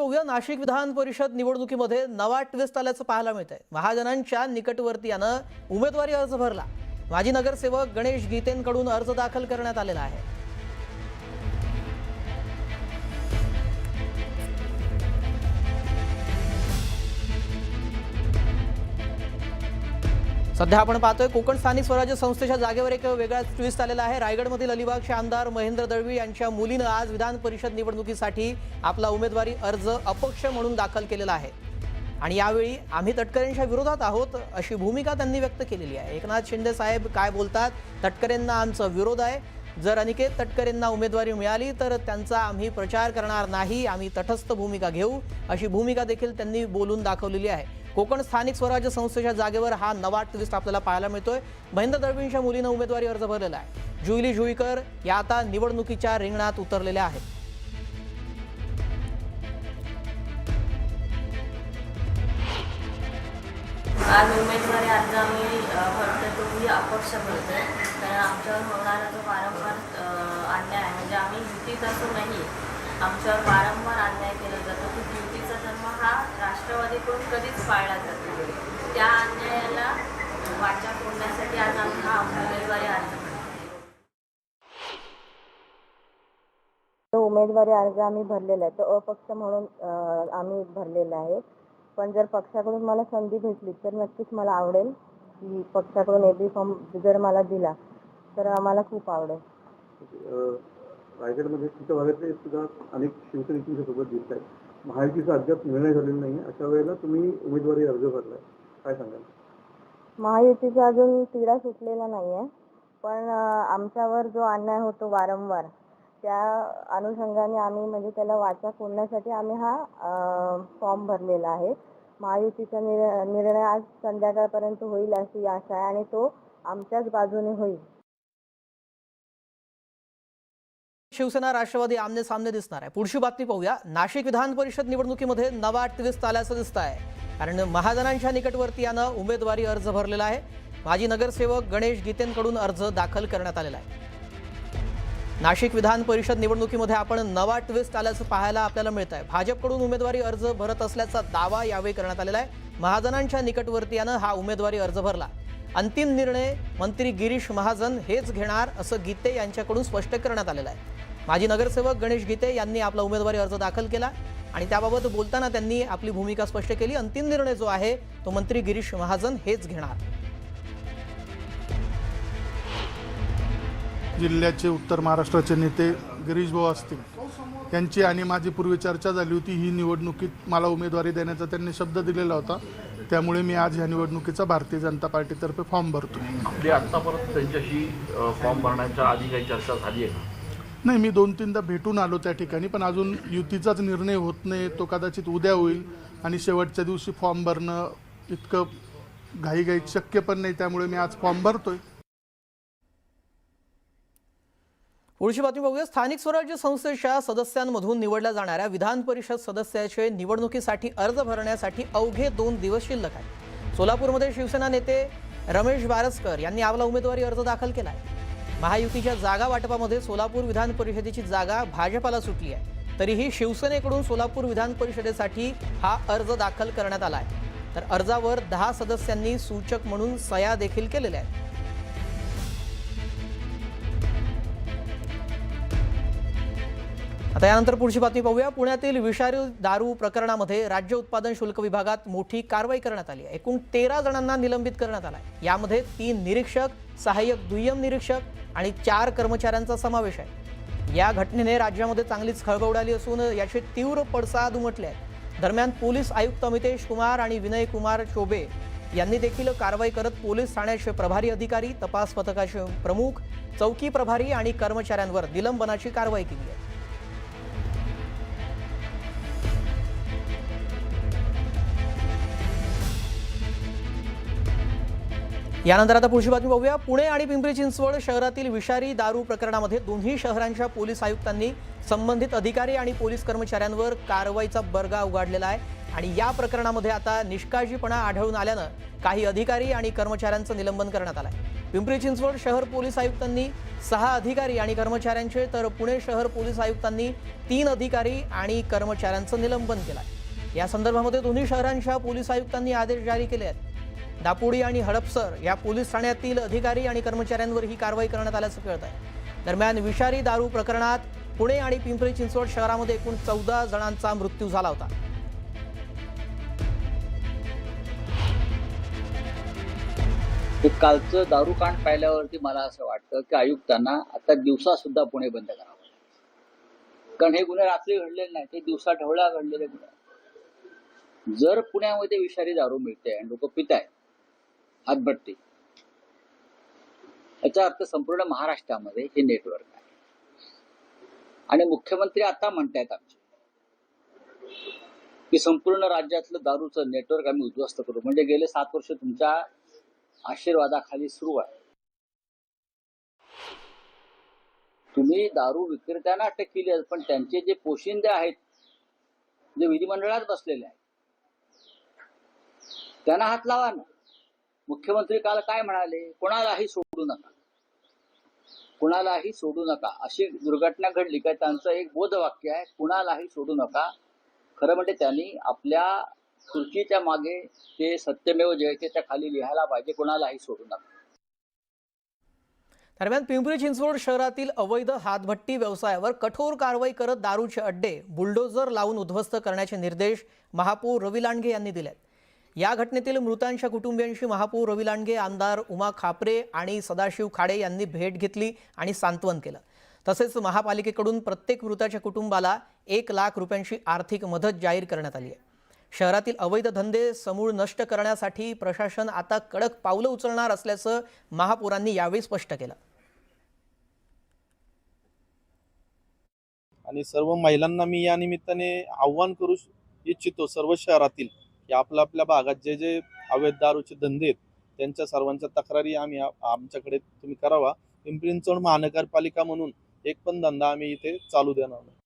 पाहूया। नाशिक विधान परिषद निवडणुकीमध्ये नवा ट्विस्ट आल्याचं पाहायला मिळतंय। महाजनांच्या निकटवर्तीयानं उमेदवारी अर्ज भरला। माजी नगरसेवक गणेश गीतेंकडून अर्ज दाखल करण्यात आलेला आहे। सध्या आपण पाहतोय कोकण स्थानिक स्वराज्य संस्थेच्या जागेवर एक वेगळा ट्विस्ट आलेला आहे। रायगडमधील अलिबागचे आमदार महेंद्र दळवी यांच्या मुलीनं आज विधान परिषद निवडणुकीसाठी आपला उमेदवारी अर्ज अपक्ष म्हणून दाखल केलेला आहे आणि यावेळी आम्ही तटकरेंच्या विरोधात आहोत अशी भूमिका त्यांनी व्यक्त केलेली आहे। एकनाथ शिंदे साहेब काय बोलतात? तटकरेंना आमचा विरोध आहे। जर अनिकेत तटकरेंना उमेदवारी मिळाली तर त्यांचा आम्ही प्रचार करणार नाही, आम्ही तटस्थ भूमिका घेऊ अशी भूमिका देखील त्यांनी बोलून दाखवलेली आहे। कोकण स्थानिक स्वराज्य संस्थेच्या जागेवर हा नवा ट्विस्ट आपल्याला पाहायला मिळतोय। महेंद्र दळवींच्या मुलीनं उमेदवारी अर्ज भरलेला आहे। जुईली जुईकर या आता निवडणुकीच्या रिंगणात उतरलेल्या आहेत। आज उमेदवारी अर्ज आम्ही भरतो तोही अपक्ष भरतोय, कारण आमच्यावर होणारा जो वारंवार अन्याय आहे, म्हणजे आम्ही युतीत असूनही आमच्यावर वारंवार अन्याय केला जातो की युतीचा धर्म हा राष्ट्रवादीकडून कधीच पाळला जातो। त्या अन्यायाला वाचा फोडण्यासाठी आज आम्ही हा उमेदवारी अर्ज तो उमेदवारी अर्ज आम्ही भरलेला आहे। तो अपक्ष म्हणून आम्ही भरलेला आहे। पण जर पक्षाकडून मला संधी भेटली तर नक्कीच मला आवडेल की पक्षाकडून एबी फॉर्म जर मला दिला तर आम्हाला खूप आवडेल। रायगडमध्ये तुमच्या भागातले सुद्धा अनेक शिवसैनिकांच्या सोबत दिसत आहेत। महायुतीचा अद्याप निर्णय झालेला नाही, अशा वेळेला तुम्ही उमेदवारी अर्ज भरलाय, काय सांगाल? महायुतीचा अजून तिढा सुटलेला नाही आहे, पण आमच्यावर जो अन्याय होतो वारंवार त्या अनुषंगाने आम्ही म्हणजे त्याला वाचा फोडण्यासाठी आम्ही हा फॉर्म भरलेला आहे। महायुतीचा निर्णय आज संध्याकाळपर्यंत होईल अशी आशा आहे आणि तो आमच्याच बाजूने होईल। शिवसेना राष्ट्रवादी आमने सामने दिसणार आहे। पुढची बातमी पाहूया। नाशिक विधान परिषद निवडणुकीमध्ये नवा ट्विस्ट आल्याचं दिसत आहे, कारण महाजनांच्या निकटवर्तीयानं उमेदवारी अर्ज भरलेला आहे। माजी नगरसेवक गणेश गीतेंकडून अर्ज दाखल करण्यात आलेला आहे। नाशिक विधान परिषद निवडणुकीमध्ये आपण नवा ट्विस्ट आल्याचं पाहायला आपल्याला मिळत आहे। भाजपकडून उमेदवारी अर्ज भरत असल्याचा दावा यावेळी करण्यात आलेला आहे। महाजनांच्या निकटवर्तीयानं हा उमेदवारी अर्ज भरला। अंतिम निर्णय मंत्री गिरीश महाजन हेच घेणार असं गीते यांच्याकडून स्पष्ट करण्यात आलेलं आहे। माजी नगरसेवक गणेश गीते यांनी आपला उमेदवारी अर्ज दाखल केला आणि त्याबाबत बोलताना त्यांनी आपली भूमिका स्पष्ट केली। अंतिम निर्णय जो आहे तो मंत्री गिरीश महाजन हेच घेणार। जिल्ह्याचे उत्तर महाराष्ट्राचे नेते गिरीश भाऊ असतील यांची आणि माझी पूर्वी चर्चा झाली होती। ही निवडणुकीत मला उमेदवारी देण्याचा त्यांनी शब्द दिलेला होता, त्यामुळे मी आज ह्या निवडणुकीचा भारतीय जनता पार्टीतर्फे फॉर्म भरतो। आपली आत्तापर्यंत त्यांच्याशी फॉर्म भरण्याच्या आधी काही चर्चा झाली आहे का? नाही, मी 2-3दा भेटून आलो त्या ठिकाणी, पण अजून युतीचाच निर्णय होत नाही। तो कदाचित उद्या होईल आणि शेवटच्या दिवशी फॉर्म भरणं इतकं घाईघाईत शक्य पण नाही, त्यामुळे मी आज फॉर्म भरतोय। पुढची बातमी बघूया। स्थानिक स्वराज्य संस्थेच्या सदस्यांमधून निवडल्या जाणाऱ्या विधान परिषद सदस्याचे निवडणुकीसाठी अर्ज भरण्यासाठी अवघे 2 दिवस शिल्लक आहेत। सोलापूरमध्ये शिवसेना नेते रमेश बारसकर यांनी आपला उमेदवारी अर्ज दाखल केला आहे। महायुतीच्या जागा वाटपामध्ये सोलापूर विधान परिषदेची जागा भाजपाला सुटली आहे, तरीही शिवसेनेकडून सोलापूर विधान परिषदेसाठी हा अर्ज दाखल करण्यात आला आहे। तर अर्जावर 10 सदस्यांनी सूचक म्हणून सह्या देखील केलेल्या आहेत। आता यानंतर पुढची बातमी पाहूया। पुण्यातील विषारी दारू प्रकरणामध्ये राज्य उत्पादन शुल्क विभागात मोठी कारवाई करण्यात आली आहे। एकूण 13 जणांना निलंबित करण्यात आला आहे। यामध्ये 3 निरीक्षक, सहाय्यक दुय्यम निरीक्षक आणि 4 कर्मचाऱ्यांचा समावेश आहे। या घटनेने राज्यामध्ये चांगलीच खळबळ उडाली असून याचे तीव्र पडसाद उमटले आहेत। दरम्यान पोलीस आयुक्त अमितेश कुमार आणि विनय कुमार चोबे यांनी देखील कारवाई करत पोलीस ठाण्याचे प्रभारी अधिकारी, तपास पथकाचे प्रमुख, चौकी प्रभारी आणि कर्मचाऱ्यांवर निलंबनाची कारवाई केली आहे। यानंतर आता पुढची बातमी पाहूया। पुणे आणि पिंपरी चिंचवड शहरातील विषारी दारू प्रकरणामध्ये दोन्ही शहरांच्या पोलीस आयुक्तांनी संबंधित अधिकारी आणि पोलीस कर्मचाऱ्यांवर कारवाईचा बर्गा उघडलेला आहे आणि या प्रकरणामध्ये आता निष्काळजीपणा आढळून आल्यानं काही अधिकारी आणि कर्मचाऱ्यांचं निलंबन करण्यात आलं आहे। पिंपरी चिंचवड शहर पोलीस आयुक्तांनी 6 अधिकारी आणि कर्मचाऱ्यांचे तर पुणे शहर पोलीस आयुक्तांनी 3 अधिकारी आणि कर्मचाऱ्यांचं निलंबन केलं आहे। या संदर्भामध्ये दोन्ही शहरांच्या पोलीस आयुक्तांनी आदेश जारी केले आहेत। दापोडी आणि हडपसर या पोलीस ठाण्यातील अधिकारी आणि कर्मचाऱ्यांवर ही कारवाई करण्यात आल्याचं कळत आहे। दरम्यान विषारी दारू प्रकरणात पुणे आणि पिंपरी चिंचवड शहरामध्ये एकूण 14 जणांचा मृत्यू झाला होता। कालचं दारूकांड पाहिल्यावरती मला असं वाटतं की आयुक्तांना आता दिवसा सुद्धा पुणे बंद करावं, कारण हे गुन्हे रात्री घडलेले नाही, ते दिवसा ढवळ्या घडलेले गुन्हे। जर पुण्यामध्ये विषारी दारू मिळते आणि लोक पित आहेत हातभट्टी, याचा अर्थ संपूर्ण महाराष्ट्रामध्ये हे नेटवर्क आहे। आणि मुख्यमंत्री आता म्हणतायत आमचे की संपूर्ण राज्यातलं दारूचं नेटवर्क आम्ही उद्ध्वस्त करू, म्हणजे गेले 7 वर्ष तुमच्या आशीर्वादाखाली सुरू आहे। तुम्ही दारू विक्रेत्यांना अटक केली आहे, पण त्यांचे जे पोशिंदे आहेत, जे विधिमंडळात बसलेले आहेत, त्यांना हात लावा ना। मुख्यमंत्री काल काय म्हणाले, कोणालाही सोडू नका, कुणालाही सोडू नका। अशी दुर्घटना घडली काय त्यांचं एक बोधवाक्य आहे, कुणालाही सोडू नका। खरं म्हणजे त्यांनी आपल्या खुर्चीच्या मागे ते सत्यमेव जयतेच्या खाली लिहायला पाहिजे, कोणालाही सोडू नका। दरम्यान पिंपरी चिंचवड शहरातील अवैध हातभट्टी व्यवसायावर कठोर कारवाई करत दारूचे अड्डे बुलडोझर लावून उद्ध्वस्त करण्याचे निर्देश महापौर रवी लांडगे यांनी दिले आहेत। या घटनेतील मृतांच्या कुटुंबियांशी महापौर रवी लांडगे, आमदार उमा खापरे आणि सदाशिव खाडे यांनी भेट घेतली आणि सांत्वन केलं। तसेच महापालिकेकडून प्रत्येक मृताच्या कुटुंबाला 1 लाख रुपयांची आर्थिक मदत जाहीर करण्यात आली आहे। शहरातील अवैध धंदे समूळ नष्ट करण्यासाठी प्रशासन आता कडक पावलं उचलणार असल्याचं महापौरांनी यावेळी स्पष्ट केलं। आणि सर्व महिलांना मी या निमित्ताने आव्हान करू इच्छितो, सर्व शहरातील की आपल्या भागात जे जे अवैध दारूचे धंदे आहेत त्यांच्या सर्वांच्या तक्रारी आमच्याकडे तुम्ही करावा। पिंपरी चिंचवड महानगरपालिका म्हणून एक पण धंदा आम्ही इथे चालू देणार नाही।